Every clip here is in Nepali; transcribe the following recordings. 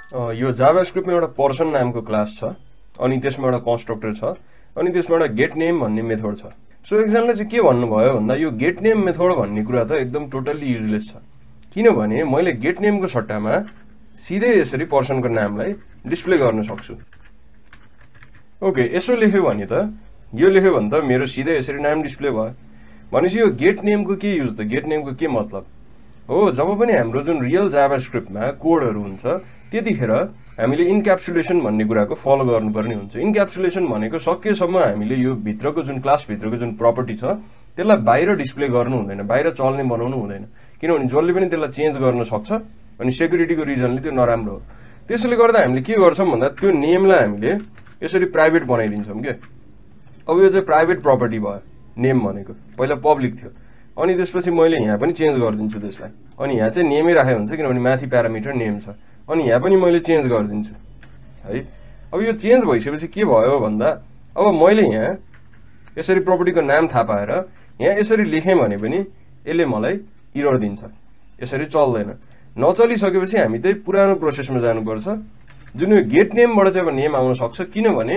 यो जाभास्क्रिप्टमा एउटा पर्सन नामको क्लास छ, अनि त्यसमा एउटा कन्स्ट्रक्टर छ, अनि त्यसमा एउटा गेट नेम भन्ने मेथड छ। सो एकजनाले चाहिँ के भन्नुभयो भन्दा यो गेट नेम मेथड भन्ने कुरा त एकदम टोटल्ली युजलेस छ, किनभने मैले गेट नेमको सट्टामा सिधै यसरी पर्सनको नामलाई डिस्प्ले गर्न सक्छु। ओके, यसो लेख्यो भने त यो लेख्यो भने त मेरो सिधै यसरी नाम डिस्प्ले भयो। भनेपछि यो गेट नेमको के युज त, गेट नेमको के मतलब हो? जब पनि हाम्रो जुन रियल जाभास्क्रिप्टमा कोडहरू हुन्छ त्यतिखेर हामीले इन्क्याप्सुलेसन भन्ने कुराको फलो गर्नुपर्ने हुन्छ। इन्क्याप्सुलेसन भनेको सकेसम्म हामीले यो भित्रको जुन क्लासभित्रको जुन प्रपर्टी छ त्यसलाई बाहिर डिस्प्ले गर्नु हुँदैन, बाहिर चल्ने बनाउनु हुँदैन, किनभने जसले पनि त्यसलाई चेन्ज गर्न सक्छ अनि सेक्युरिटीको रिजनले त्यो नराम्रो हो। त्यसैले गर्दा हामीले के गर्छौँ भन्दा त्यो नेमलाई हामीले यसरी प्राइभेट बनाइदिन्छौँ के। अब यो चाहिँ प्राइभेट प्रपर्टी भयो, नेम भनेको पहिला पब्लिक थियो, अनि त्यसपछि मैले यहाँ पनि चेन्ज गरिदिन्छु त्यसलाई, अनि यहाँ चाहिँ नेमै राखेको हुन्छ किनभने माथि प्यारामिटर नेम छ, अनि यहाँ पनि मैले चेन्ज गरिदिन्छु है। अब यो चेन्ज भइसकेपछि के भयो भन्दा अब मैले यहाँ यसरी प्रपर्टीको नाम थाहा पाएर यहाँ यसरी लेखेँ भने पनि यसले मलाई इरर दिन्छ, यसरी चल्दैन। नचलिसकेपछि हामी त्यही पुरानो प्रोसेसमा जानुपर्छ, जुन यो गेट नेमबाट चाहिँ अब नेम आउन सक्छ, किनभने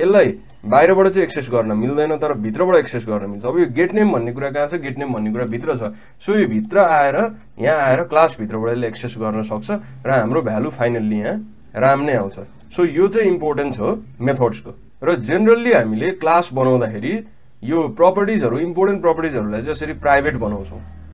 यसलाई बाहिरबाट चाहिँ एक्सेस गर्न मिल्दैन तर भित्रबाट एक्सेस गर्न मिल्छ। अब यो गेट नेम भन्ने कुरा कहाँ छ, गेट नेम भन्ने कुरा भित्र छ। सो यो भित्र आएर यहाँ आएर क्लासभित्रबाट यसले एक्सेस गर्न सक्छ र हाम्रो भ्यालु फाइनल्ली यहाँ राम नै आउँछ। सो यो चाहिँ इम्पोर्टेन्स हो मेथड्सको। र जेनरली हामीले क्लास बनाउँदाखेरि यो प्रपर्टिजहरू, इम्पोर्टेन्ट प्रपर्टिजहरूलाई चाहिँ यसरी प्राइभेट बनाउँछौँ।